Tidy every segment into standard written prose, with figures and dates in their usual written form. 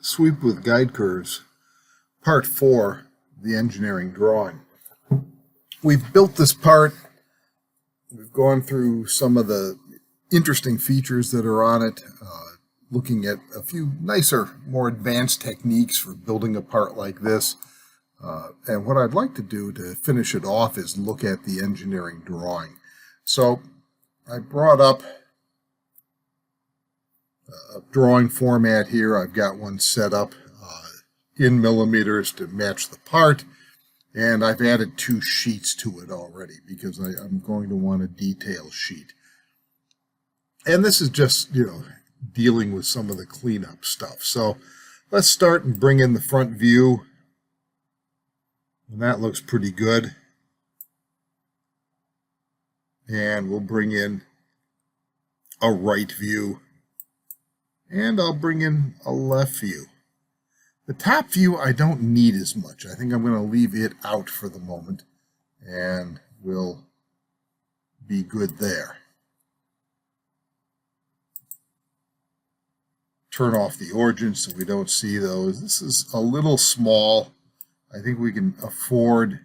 Sweep with Guide Curves, Part 4, the engineering drawing. We've built this part. We've gone through some of the interesting features that are on it, looking at a few nicer, more advanced techniques for building a part like this. And what I'd like to do to finish it off is look at the engineering drawing. So I brought up a drawing format here. I've got one set up in millimeters to match the part, and I've added 2 sheets to it already because I'm going to want a detail sheet. And this is just, dealing with some of the cleanup stuff. So let's start and bring in the front view, and that looks pretty good. And we'll bring in a right view, and I'll bring in a left view. The top view I don't need as much. I think I'm going to leave it out for the moment, and we'll be good there. Turn off the origin so we don't see those. This is a little small. I think we can afford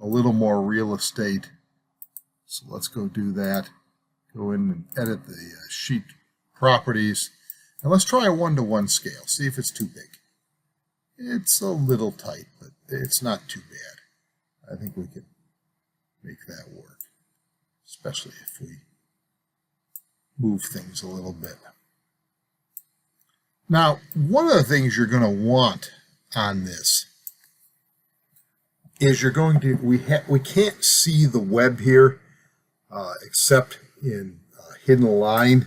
a little more real estate. So let's go do that. Go in and edit the sheet properties. And let's try a 1:1 scale. See if it's too big. It's a little tight, but it's not too bad. I think we can make that work, especially if we move things a little bit. Now, one of the things you're going to want on this is you're going to, we can't see the web here except in hidden line.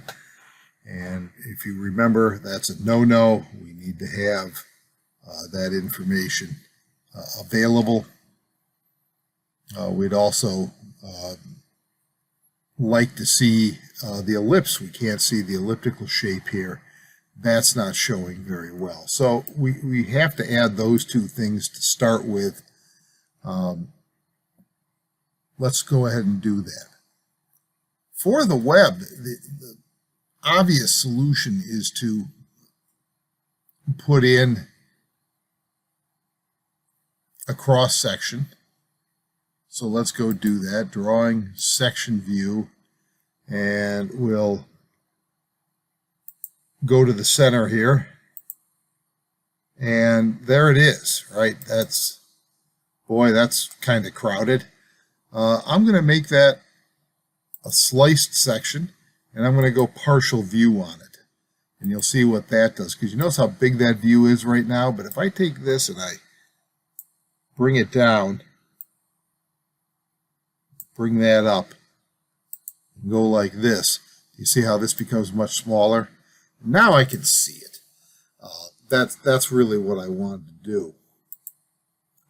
And if you remember, that's a no-no. We need to have that information available. We'd also like to see the ellipse. We can't see the elliptical shape here. That's not showing very well. So we have to add those 2 things to start with. Let's go ahead and do that. For the web, the obvious solution is to put in a cross section. So let's go do that. Drawing section view, and we'll go to the center here, and there it is, right? That's kind of crowded. I'm going to make that a sliced section, and I'm going to go partial view on it, and you'll see what that does, because you notice how big that view is right now. But if I take this and I bring it down, bring that up, and go like this, you see how this becomes much smaller? Now I can see it. That's really what I wanted to do.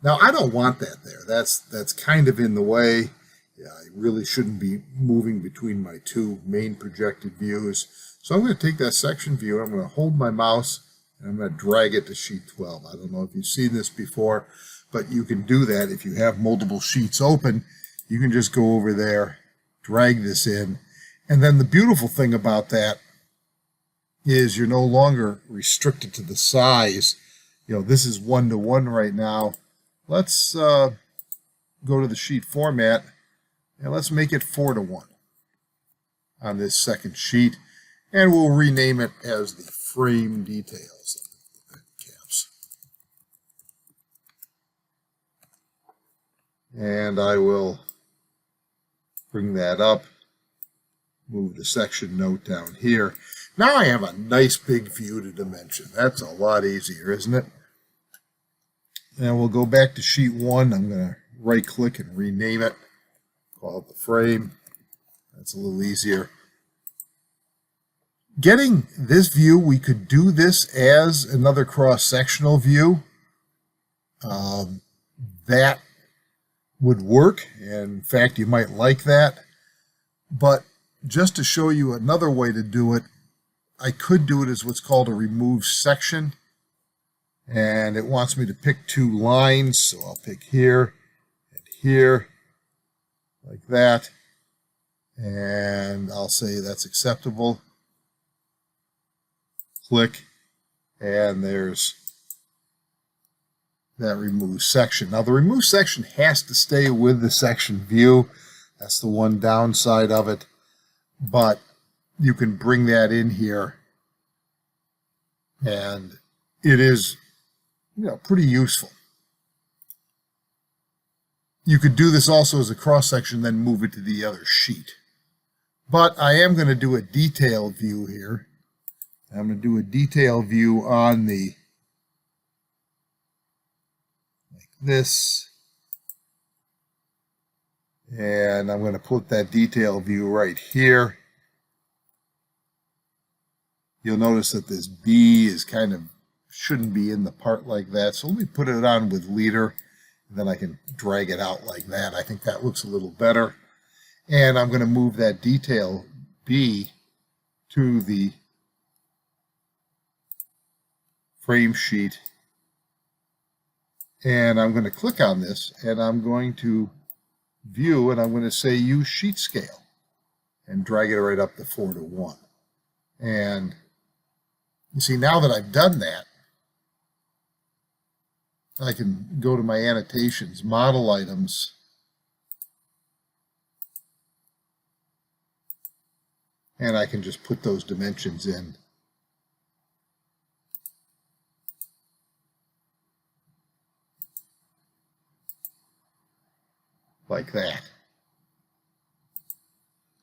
Now I don't want that there. That's kind of in the way. Yeah, I really shouldn't be moving between my 2 main projected views. So I'm going to take that section view. I'm going to hold my mouse and I'm going to drag it to sheet 12. I don't know if you've seen this before, but you can do that if you have multiple sheets open. You can just go over there, drag this in, and then the beautiful thing about that is you're no longer restricted to the size. This is 1:1 right now. Let's go to the sheet format, and let's make it 4:1 on this second sheet, and we'll rename it as the frame details. Caps. And I will bring that up, move the section note down here. Now I have a nice big view to dimension. That's a lot easier, isn't it? And we'll go back to sheet 1. I'm going to right-click and rename it. Call it the frame. That's a little easier. Getting this view, we could do this as another cross-sectional view. That would work. And in fact, you might like that. But just to show you another way to do it, I could do it as what's called a remove section, and it wants me to pick 2 lines, so I'll pick here and here, like that, and I'll say that's acceptable. Click, And there's that remove section. Now the remove section has to stay with the section view. That's the one downside of it. But you can bring that in here, and it is, pretty useful. You could do this also as a cross section, then move it to the other sheet. But I am going to do a detail view here. I'm going to do a detail view on the, like this. And I'm going to put that detail view right here. You'll notice that this B is shouldn't be in the part like that. So let me put it on with leader, and then I can drag it out like that. I think that looks a little better. And I'm going to move that detail B to the frame sheet. And I'm going to click on this, and I'm going to view, and I'm going to say use sheet scale, and drag it right up to 4:1. And you see, now that I've done that, I can go to my annotations, model items, and I can just put those dimensions in. Like that.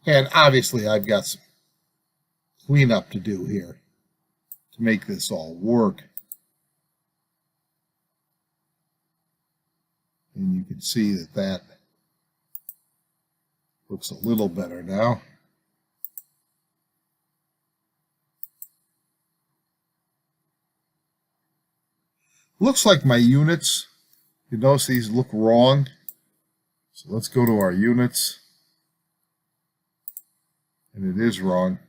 And obviously I've got some cleanup to do here to make this all work. And you can see that that looks a little better now. Looks like my units, you notice these look wrong. So let's go to our units. And it is wrong.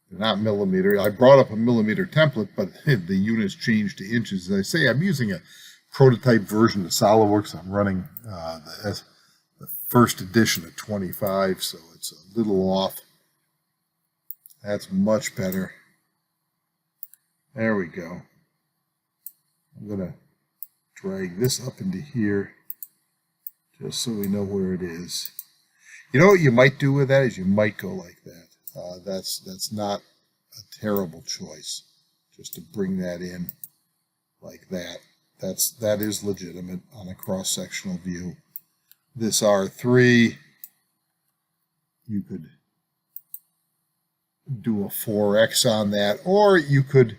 They're not millimeter. I brought up a millimeter template, but the units changed to inches. As I say, I'm using a prototype version of SolidWorks. I'm running the first edition of 25, so it's a little off. That's much better. There we go. I'm going to drag this up into here just so we know where it is. You know what you might do with that is you might go like that. That's not a terrible choice, just to bring that in like that. That is legitimate on a cross-sectional view. This R3, you could do a 4x on that, or you could,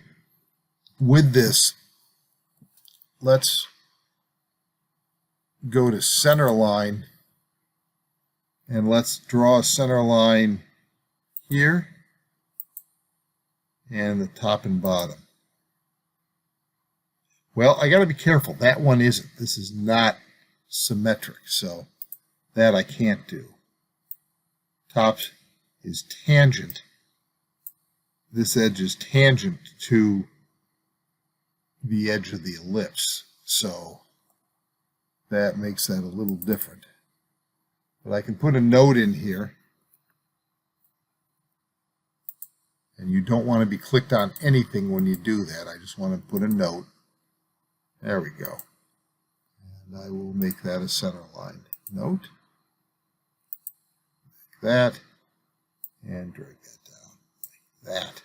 with this, let's go to center line, and let's draw a center line here, and the top and bottom. Well, I got to be careful. That one isn't. This is not symmetric, so that I can't do. Top is tangent. This edge is tangent to the edge of the ellipse, so that makes that a little different. But I can put a note in here. And you don't want to be clicked on anything when you do that. I just want to put a note. There we go. And I will make that a center line. Note. Like that. And drag that down. Like that.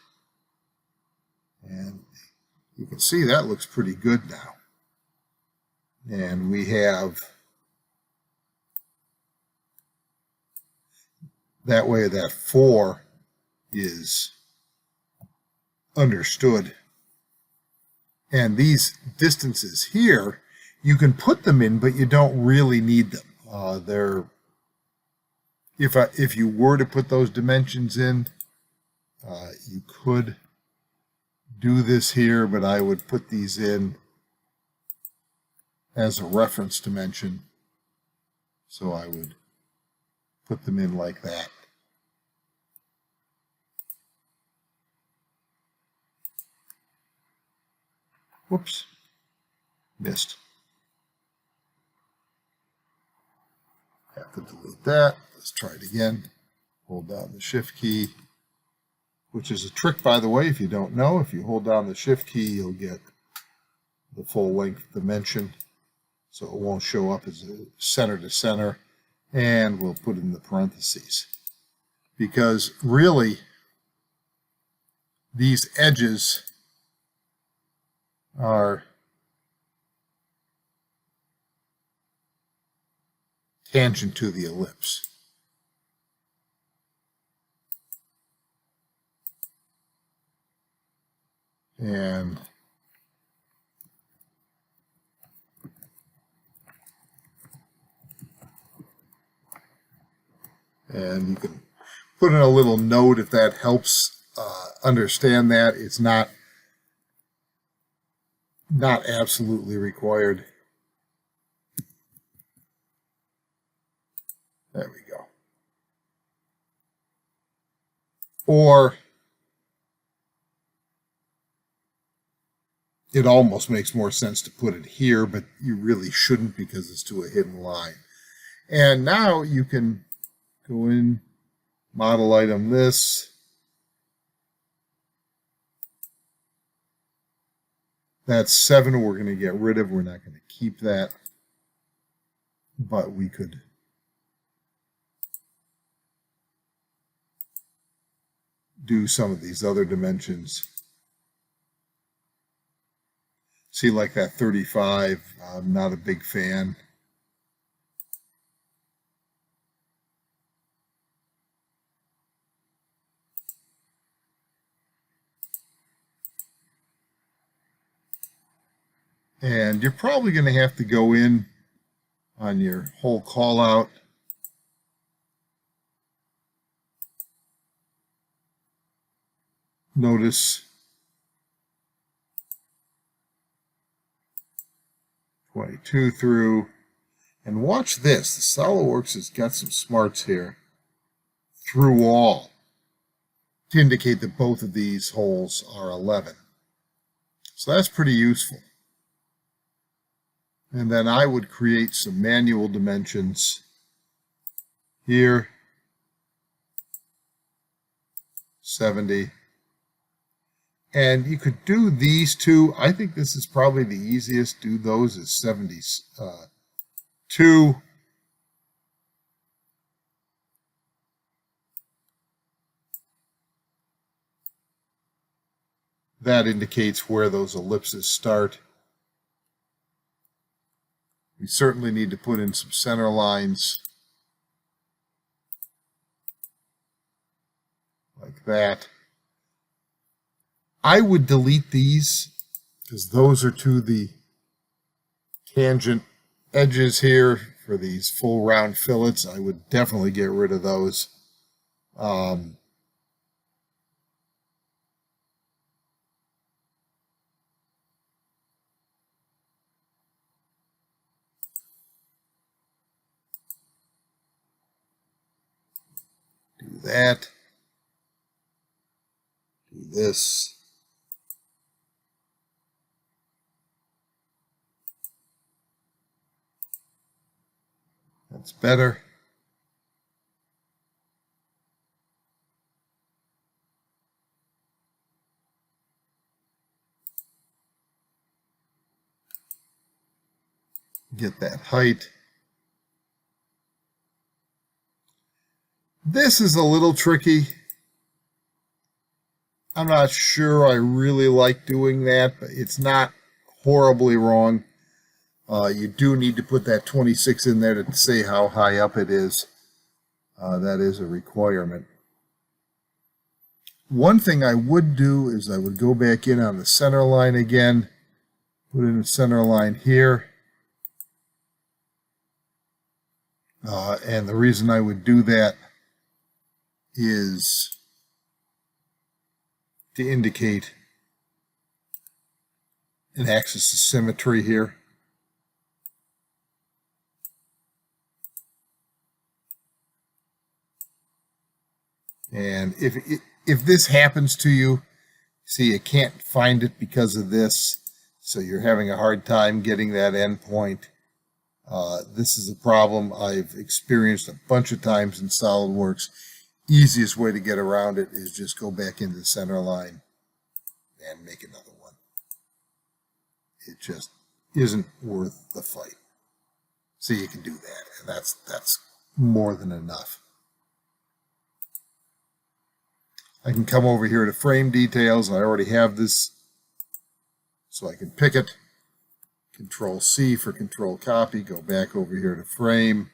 And you can see that looks pretty good now. And we have, that way that 4 is understood. And these distances here, you can put them in, but you don't really need them. If you were to put those dimensions in, you could do this here, but I would put these in as a reference dimension. So I would put them in like that. Whoops, missed. Have to delete that. Let's try it again. Hold down the shift key, which is a trick, by the way, if you don't know. If you hold down the Shift key, you'll get the full length dimension, so it won't show up as a center to center, and we'll put in the parentheses. Because really, these edges are tangent to the ellipse. And you can put in a little note if that helps understand that. It's not absolutely required. There we go. Or it almost makes more sense to put it here, but you really shouldn't because it's to a hidden line. And now you can go in, model item this. That's 7 we're going to get rid of. We're not going to keep that. But we could do some of these other dimensions. See, like that 35, I'm not a big fan. And you're probably going to have to go in on your whole call out. Notice 22 through, and watch this. The SolidWorks has got some smarts here. Through all, to indicate that both of these holes are 11. So that's pretty useful. And then I would create some manual dimensions here, 70. And you could do these two. I think this is probably the easiest. Do those as 72. That indicates where those ellipses start. We certainly need to put in some center lines like that. I would delete these because those are to the tangent edges here for these full round fillets. I would definitely get rid of those. Do that. Do this. That's better. Get that height. This is a little tricky. I'm not sure I really like doing that, but it's not horribly wrong. You do need to put that 26 in there to say how high up it is. That is a requirement. One thing I would do is I would go back in on the center line again, put in a center line here. And the reason I would do that is to indicate an axis of symmetry here. And if this happens to you, see, you can't find it because of this, so you're having a hard time getting that endpoint. This is a problem I've experienced a bunch of times in SolidWorks. easiest way to get around it is just go back into the center line and make another one. It just isn't worth the fight. So you can do that, and that's more than enough. I can come over here to frame details, and I already have this, so I can pick it. Control C for control copy, go back over here to frame,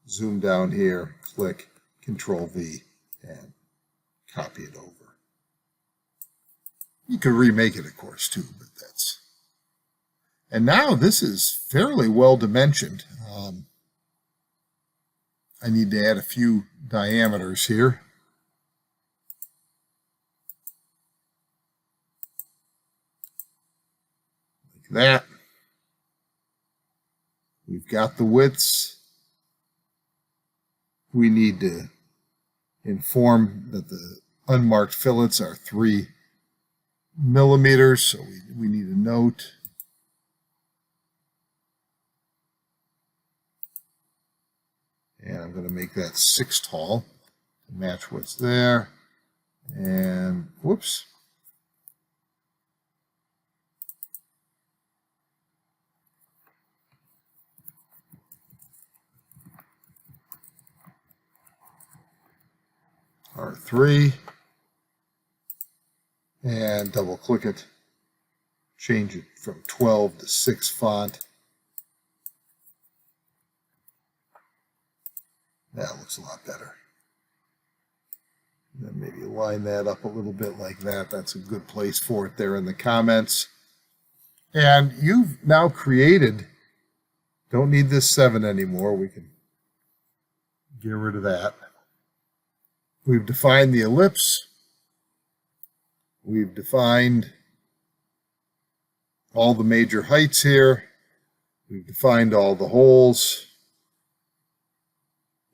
zoom down here, click Control V, and copy it over. You could remake it, of course, too, but that's... And now this is fairly well dimensioned. I need to add a few diameters here. Like that. We've got the widths. We need to inform that the unmarked fillets are 3 millimeters, so we need a note. And I'm going to make that 6 tall to match what's there. And whoops. R3. And double click it. Change it from 12 to 6 font. That looks a lot better. And then maybe line that up a little bit like that. That's a good place for it there in the comments. And you've now created, don't need this 7 anymore. We can get rid of that. We've defined the ellipse. We've defined all the major heights here. We've defined all the holes.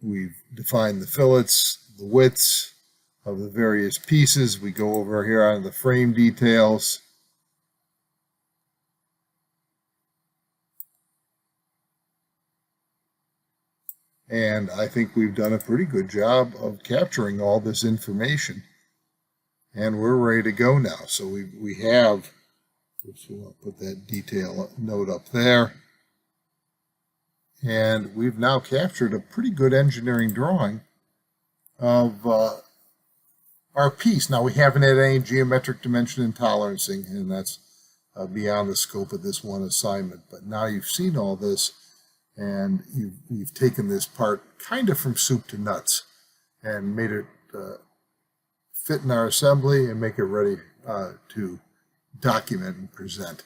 We've defined the fillets, the widths of the various pieces. We go over here on the frame details. And I think we've done a pretty good job of capturing all this information. And we're ready to go now. So we have, oops, we'll put that detail note up there. And we've now captured a pretty good engineering drawing of our piece. Now, we haven't had any geometric dimension intolerancing, and that's beyond the scope of this one assignment. But now you've seen all this, and you've taken this part kind of from soup to nuts and made it fit in our assembly and make it ready to document and present.